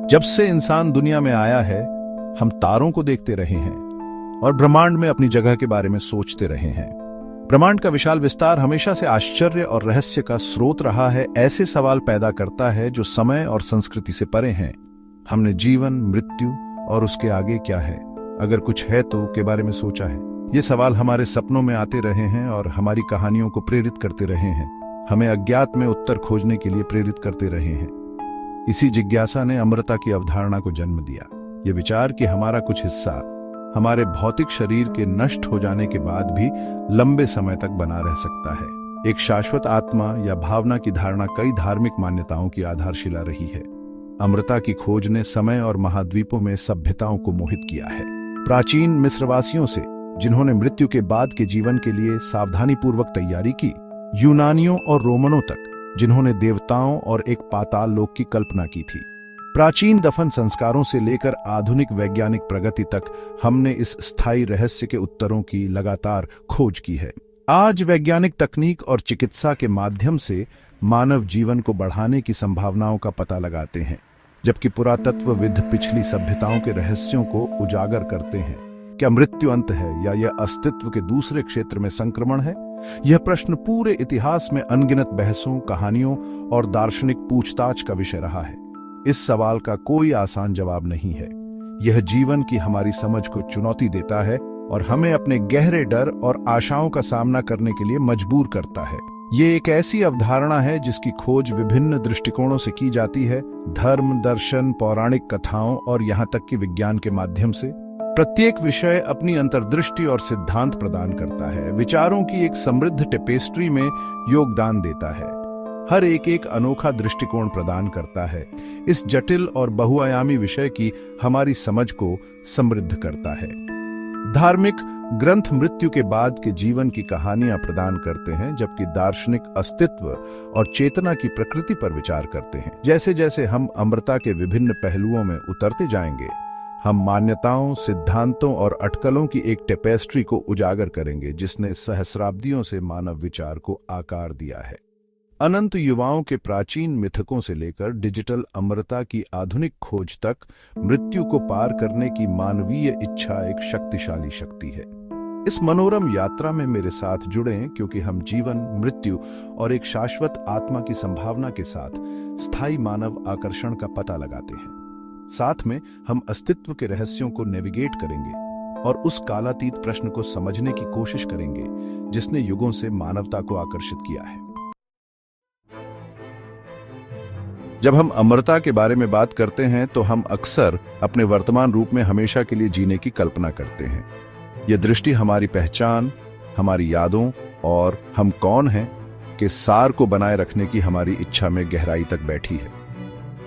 जब से इंसान दुनिया में आया है, हम तारों को देखते रहे हैं और ब्रह्मांड में अपनी जगह के बारे में सोचते रहे हैं। ब्रह्मांड का विशाल विस्तार हमेशा से आश्चर्य और रहस्य का स्रोत रहा है। ऐसे सवाल पैदा करता है जो समय और संस्कृति से परे हैं। हमने जीवन, मृत्यु और उसके आगे क्या है, अगर कुछ है तो, के बारे में सोचा है। ये सवाल हमारे सपनों में आते रहे हैं और हमारी कहानियों को प्रेरित करते रहे हैं। हमें अज्ञात में उत्तर खोजने के लिए प्रेरित करते रहे हैं। इसी जिज्ञासा ने अमरता की अवधारणा को जन्म दिया। ये विचार कि हमारा कुछ हिस्सा हमारे भौतिक शरीर के नष्ट हो जाने के बाद भी लंबे समय तक बना रह सकता है। एक शाश्वत आत्मा या भावना की धारणा कई धार्मिक मान्यताओं की आधारशिला रही है। अमरता की खोज ने समय और महाद्वीपों में सभ्यताओं को मोहित किया है। प्राचीन मिस्रवासियों से, जिन्होंने मृत्यु के बाद के जीवन के लिए सावधानीपूर्वक तैयारी की, यूनानियों और रोमनों तक, जिन्होंने देवताओं और एक पाताल लोक की कल्पना की थी। प्राचीन दफन संस्कारों से लेकर आधुनिक वैज्ञानिक प्रगति तक हमने इस स्थायी रहस्य के उत्तरों की लगातार खोज की है। आज वैज्ञानिक तकनीक और चिकित्सा के माध्यम से मानव जीवन को बढ़ाने की संभावनाओं का पता लगाते हैं, जबकि पुरातत्वविद पिछली सभ्यताओं के रहस्यों को उजागर करते हैं। क्या मृत्यु अंत है या यह अस्तित्व के दूसरे क्षेत्र में संक्रमण है? यह प्रश्न पूरे इतिहास में अनगिनत बहसों, कहानियों और दार्शनिक पूछताछ का विषय रहा है। इस सवाल का कोई आसान जवाब नहीं है। यह जीवन की हमारी समझ को चुनौती देता है और हमें अपने गहरे डर और आशाओं का सामना करने के लिए मजबूर करता है। ये एक ऐसी अवधारणा है जिसकी खोज विभिन्न दृष्टिकोणों से की जाती है, धर्म, दर्शन, पौराणिक कथाओं और यहाँ तक कि विज्ञान के माध्यम से। प्रत्येक विषय अपनी अंतर्दृष्टि और सिद्धांत प्रदान करता है, विचारों की एक समृद्ध टेपेस्ट्री में योगदान देता है। हर एक अनोखा दृष्टिकोण प्रदान करता है। इस जटिल और बहुआयामी विषय की हमारी समझ को समृद्ध करता है। धार्मिक ग्रंथ मृत्यु के बाद के जीवन की कहानियां प्रदान करते हैं, जबकि दार्शनिक अस्तित्व और चेतना की प्रकृति पर विचार करते हैं। जैसे जैसे हम अमरता के विभिन्न पहलुओं में उतरते जाएंगे, हम मान्यताओं, सिद्धांतों और अटकलों की एक टेपेस्ट्री को उजागर करेंगे जिसने सहस्राब्दियों से मानव विचार को आकार दिया है। अनंत युवाओं के प्राचीन मिथकों से लेकर डिजिटल अमरता की आधुनिक खोज तक, मृत्यु को पार करने की मानवीय इच्छा एक शक्तिशाली शक्ति है। इस मनोरम यात्रा में मेरे साथ जुड़ें, क्योंकि हम जीवन, मृत्यु और एक शाश्वत आत्मा की संभावना के साथ स्थायी मानव आकर्षण का पता लगाते हैं। साथ में हम अस्तित्व के रहस्यों को नेविगेट करेंगे और उस कालातीत प्रश्न को समझने की कोशिश करेंगे जिसने युगों से मानवता को आकर्षित किया है। जब हम अमरता के बारे में बात करते हैं तो हम अक्सर अपने वर्तमान रूप में हमेशा के लिए जीने की कल्पना करते हैं। यह दृष्टि हमारी पहचान, हमारी यादों और हम कौन हैं के सार को बनाए रखने की हमारी इच्छा में गहराई तक बैठी है।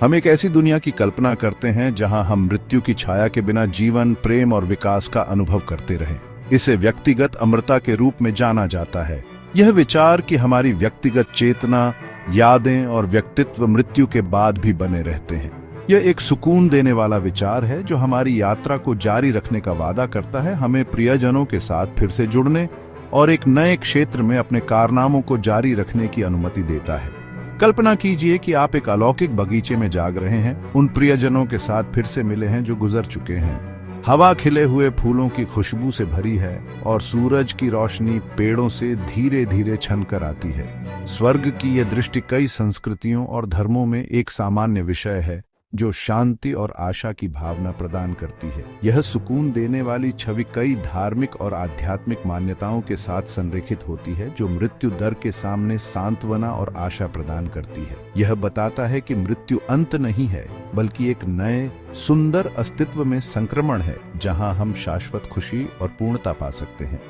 हम एक ऐसी दुनिया की कल्पना करते हैं जहां हम मृत्यु की छाया के बिना जीवन, प्रेम और विकास का अनुभव करते रहें। इसे व्यक्तिगत अमरता के रूप में जाना जाता है। यह विचार कि हमारी व्यक्तिगत चेतना, यादें और व्यक्तित्व मृत्यु के बाद भी बने रहते हैं, यह एक सुकून देने वाला विचार है जो हमारी यात्रा को जारी रखने का वादा करता है, हमें प्रियजनों के साथ फिर से जुड़ने और एक नए क्षेत्र में अपने कारनामों को जारी रखने की अनुमति देता है। कल्पना कीजिए कि आप एक अलौकिक बगीचे में जाग रहे हैं, उन प्रियजनों के साथ फिर से मिले हैं जो गुजर चुके हैं। हवा खिले हुए फूलों की खुशबू से भरी है और सूरज की रोशनी पेड़ों से धीरे धीरे छनकर आती है। स्वर्ग की यह दृष्टि कई संस्कृतियों और धर्मों में एक सामान्य विषय है, जो शांति और आशा की भावना प्रदान करती है। यह सुकून देने वाली छवि कई धार्मिक और आध्यात्मिक मान्यताओं के साथ संरेखित होती है, जो मृत्यु दर के सामने सांत्वना और आशा प्रदान करती है। यह बताता है कि मृत्यु अंत नहीं है, बल्कि एक नए सुंदर अस्तित्व में संक्रमण है, जहां हम शाश्वत खुशी और पूर्णता पा सकते हैं।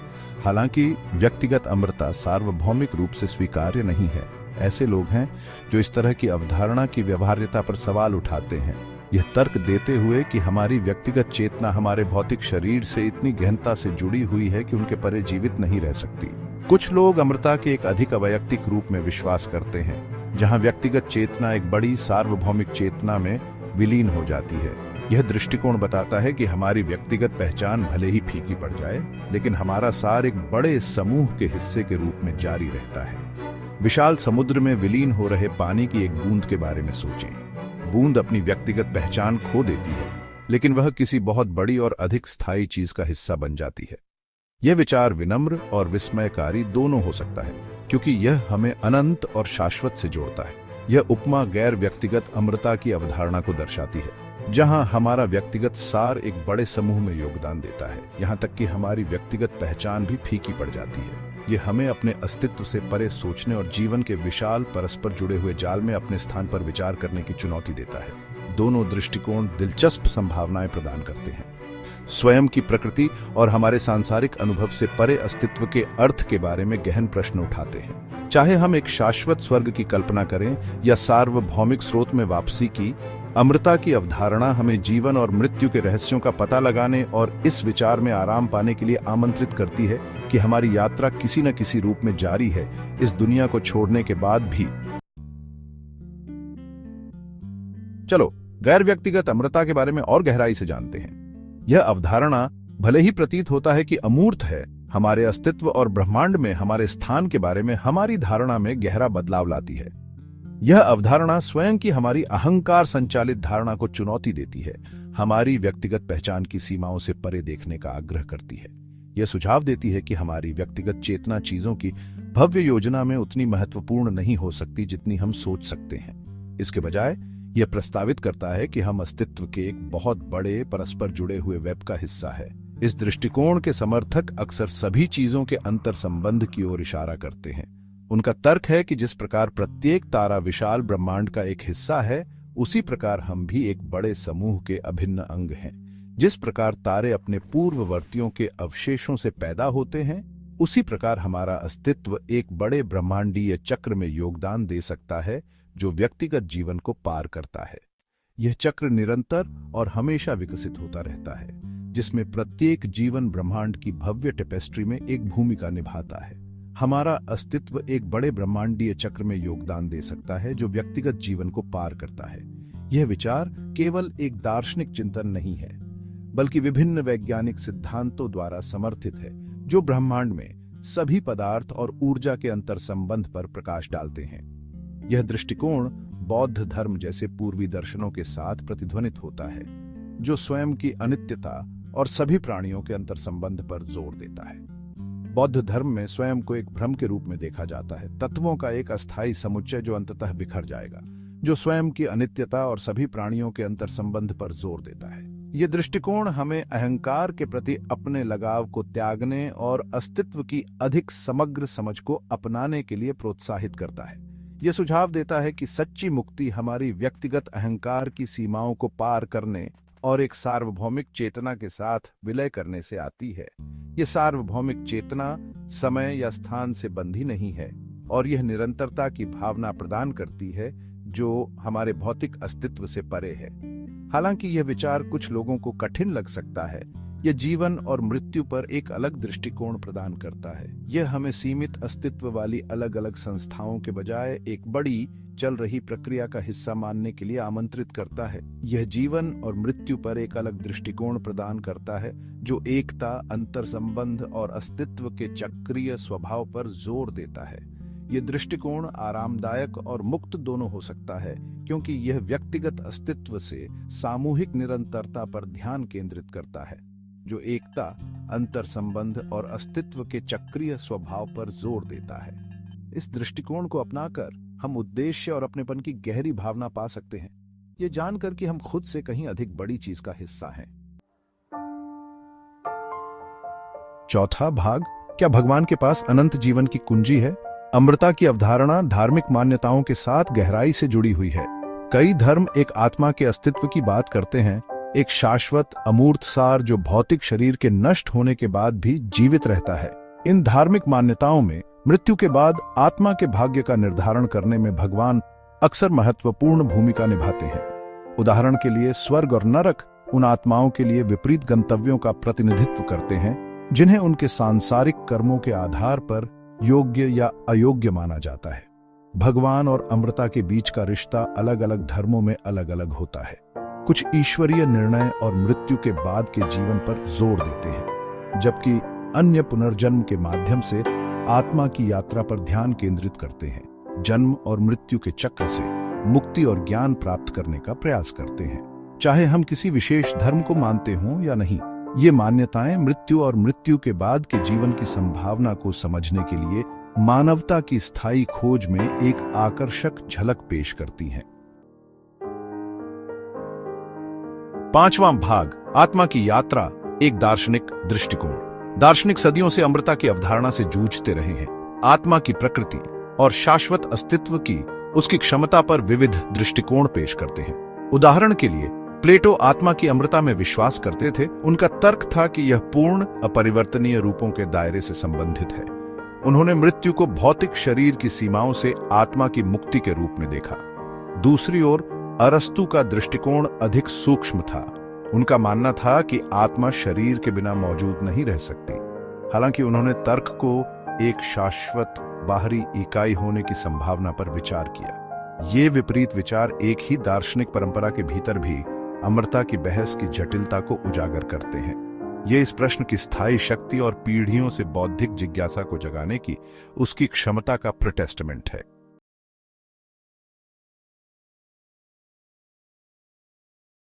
हालांकि व्यक्तिगत अमरता सार्वभौमिक रूप से स्वीकार्य नहीं है। ऐसे लोग हैं जो इस तरह की अवधारणा की व्यवहार्यता पर सवाल उठाते हैं, यह तर्क देते हुए कि हमारी व्यक्तिगत चेतना हमारे भौतिक शरीर से इतनी गहनता से जुड़ी हुई है कि उनके परे जीवित नहीं रह सकती। कुछ लोग अमरता के एक अधिक अवैयक्तिक रूप में विश्वास करते हैं, जहां व्यक्तिगत चेतना एक बड़ी सार्वभौमिक चेतना में विलीन हो जाती है। यह दृष्टिकोण बताता है कि हमारी व्यक्तिगत पहचान भले ही फीकी पड़ जाए, लेकिन हमारा सार एक बड़े समूह के हिस्से के रूप में जारी रहता है। विशाल समुद्र में विलीन हो रहे पानी की एक बूंद के बारे में सोचें। बूंद अपनी व्यक्तिगत पहचान खो देती है, लेकिन वह किसी बहुत बड़ी और अधिक स्थायी चीज का हिस्सा बन जाती है। यह विचार विनम्र और विस्मयकारी दोनों हो सकता है, क्योंकि यह हमें अनंत और शाश्वत से जोड़ता है। यह उपमा गैर व्यक्तिगत अमरता की अवधारणा को दर्शाती है, जहां हमारा व्यक्तिगत सार एक बड़े समूह में योगदान देता है, यहां तक कि हमारी व्यक्तिगत पहचान भी फीकी पड़ जाती है। यह हमें अपने अस्तित्व से परे सोचने और जीवन के विशाल परस्पर जुड़े हुए जाल में अपने स्थान पर विचार करने की चुनौती देता है। दोनों दृष्टिकोण दिलचस्प संभावनाएं प्रदान करते हैं। स्वयं की प्रकृति और हमारे सांसारिक अनुभव से परे अस्तित्व के अर्थ के बारे में गहन प्रश्न उठाते हैं। चाहे हम एक शाश्वत स्वर्ग की कल्पना करें या सार्वभौमिक स्रोत में वापसी की, अमरता की अवधारणा हमें जीवन और मृत्यु के रहस्यों का पता लगाने और इस विचार में आराम पाने के लिए आमंत्रित करती है कि हमारी यात्रा किसी न किसी रूप में जारी है, इस दुनिया को छोड़ने के बाद भी। चलो गैर व्यक्तिगत अमरता के बारे में और गहराई से जानते हैं। यह अवधारणा भले ही प्रतीत होता है कि अमूर्त है, हमारे अस्तित्व और ब्रह्मांड में हमारे स्थान के बारे में हमारी धारणा में गहरा बदलाव लाती है। यह अवधारणा स्वयं की हमारी अहंकार संचालित धारणा को चुनौती देती है, हमारी व्यक्तिगत पहचान की सीमाओं से परे देखने का आग्रह करती है। यह सुझाव देती है कि हमारी व्यक्तिगत चेतना चीजों की भव्य योजना में उतनी महत्वपूर्ण नहीं हो सकती जितनी हम सोच सकते हैं। इसके बजाय यह प्रस्तावित करता है कि हम अस्तित्व के एक बहुत बड़े परस्पर जुड़े हुए वेब का हिस्सा है। इस दृष्टिकोण के समर्थक अक्सर सभी चीजों के अंतर संबंध की ओर इशारा करते हैं। उनका तर्क है कि जिस प्रकार प्रत्येक तारा विशाल ब्रह्मांड का एक हिस्सा है, उसी प्रकार हम भी एक बड़े समूह के अभिन्न अंग हैं। जिस प्रकार तारे अपने पूर्ववर्तियों के अवशेषों से पैदा होते हैं, उसी प्रकार हमारा अस्तित्व एक बड़े ब्रह्मांडीय चक्र में योगदान दे सकता है, जो व्यक्तिगत जीवन को पार करता है। यह चक्र निरंतर और हमेशा विकसित होता रहता है, जिसमें प्रत्येक जीवन ब्रह्मांड की भव्य टेपेस्ट्री में एक भूमिका निभाता है। हमारा अस्तित्व एक बड़े ब्रह्मांडीय चक्र में योगदान दे सकता है, जो व्यक्तिगत जीवन को पार करता है। यह विचार केवल एक दार्शनिक चिंतन नहीं है, बल्कि विभिन्न वैज्ञानिक सिद्धांतों द्वारा समर्थित है, जो ब्रह्मांड में सभी पदार्थ और ऊर्जा के अंतर संबंध पर प्रकाश डालते हैं। यह दृष्टिकोण बौद्ध धर्म जैसे पूर्वी दर्शनों के साथ प्रतिध्वनित होता है, जो स्वयं की अनित्यता और सभी प्राणियों के अंतर संबंध पर जोर देता है। बौद्ध धर्म में स्वयं को एक भ्रम के रूप में देखा जाता है, तत्वों का एक अस्थायी समुच्चय जो अंततः बिखर जाएगा, जो स्वयं की अनित्यता और सभी प्राणियों के अंतर संबंध पर जोर देता है। यह दृष्टिकोण हमें अहंकार के प्रति अपने लगाव को त्यागने और अस्तित्व की अधिक समग्र समझ को अपनाने के लिए प्रोत्साहित करता है। यह सुझाव देता है कि सच्ची मुक्ति हमारी व्यक्तिगत अहंकार की सीमाओं को पार करने और एक सार्वभौमिक चेतना के साथ विलय करने से आती है। यह सार्वभौमिक चेतना समय या स्थान से बंधी नहीं है, और यह निरंतरता की भावना प्रदान करती है, जो हमारे भौतिक अस्तित्व से परे है। हालांकि यह विचार कुछ लोगों को कठिन लग सकता है, यह जीवन और मृत्यु पर एक अलग दृष्टिकोण प्रदान करता है। यह हमें सीमित अस्तित्व वाली अलग अलग संस्थाओं के बजाय एक बड़ी चल रही प्रक्रिया का हिस्सा मानने के लिए आमंत्रित करता है। यह जीवन और मृत्यु पर एक अलग दृष्टिकोण प्रदान करता है, जो एकता, अंतर संबंध और अस्तित्व के चक्रीय स्वभाव पर जोर देता है। यह दृष्टिकोण आरामदायक और मुक्त दोनों हो सकता है, क्योंकि यह व्यक्तिगत अस्तित्व से सामूहिक निरंतरता पर ध्यान केंद्रित करता है, जो एकता, अंतर संबंध और अस्तित्व के चक्रीय स्वभाव पर जोर देता है। इस दृष्टिकोण को अपनाकर हम उद्देश्य और अपनेपन की गहरी भावना पा सकते हैं, ये जानकर कि हम खुद से कहीं अधिक बड़ी चीज का हिस्सा हैं। चौथा भाग, क्या भगवान के पास अनंत जीवन की कुंजी है? अमरता की अवधारणा धार्मिक मान्यताओं के साथ गहराई से जुड़ी हुई है। कई धर्म एक आत्मा के अस्तित्व की बात करते हैं, एक शाश्वत अमूर्त सार जो भौतिक शरीर के नष्ट होने के बाद भी जीवित रहता है। इन धार्मिक मान्यताओं में मृत्यु के बाद आत्मा के भाग्य का निर्धारण करने में भगवान अक्सर महत्वपूर्ण भूमिका निभाते हैं। उदाहरण के लिए स्वर्ग और नरक उन आत्माओं के लिए विपरीत गंतव्यों का प्रतिनिधित्व करते हैं, जिन्हें उनके सांसारिक कर्मों के आधार पर योग्य या अयोग्य माना जाता है। भगवान और अमरता के बीच का रिश्ता अलग अलग धर्मों में अलग अलग होता है। कुछ ईश्वरीय निर्णय और मृत्यु के बाद के जीवन पर जोर देते हैं, जबकि अन्य पुनर्जन्म के माध्यम से आत्मा की यात्रा पर ध्यान केंद्रित करते हैं। जन्म और मृत्यु के चक्र से मुक्ति और ज्ञान प्राप्त करने का प्रयास करते हैं, चाहे हम किसी विशेष धर्म को मानते हों या नहीं। ये मान्यताएं मृत्यु और मृत्यु के बाद के जीवन की संभावना को समझने के लिए मानवता की स्थायी खोज में एक आकर्षक झलक पेश करती हैं। 5वां भाग, आत्मा की यात्रा, एक दार्शनिक दृष्टिकोण। दार्शनिक सदियों से अमरता की अवधारणा से जूझते रहे हैं। आत्मा की प्रकृति और शाश्वत अस्तित्व की उसकी क्षमता पर विविध दृष्टिकोण पेश करते हैं। उदाहरण के लिए प्लेटो आत्मा की अमरता में विश्वास करते थे। उनका तर्क था कि यह पूर्ण अपरिवर्तनीय रूपों के दायरे से संबंधित है। उन्होंने मृत्यु को भौतिक शरीर की सीमाओं से आत्मा की मुक्ति के रूप में देखा। दूसरी ओर अरस्तु का दृष्टिकोण अधिक सूक्ष्म था। उनका मानना था कि आत्मा शरीर के बिना मौजूद नहीं रह सकती। हालांकि उन्होंने तर्क को एक शाश्वत बाहरी इकाई होने की संभावना पर विचार किया। ये विपरीत विचार एक ही दार्शनिक परंपरा के भीतर भी अमरता की बहस की जटिलता को उजागर करते हैं। ये इस प्रश्न की स्थायी शक्ति और पीढ़ियों से बौद्धिक जिज्ञासा को जगाने की उसकी क्षमता का प्रोटेस्टमेंट है।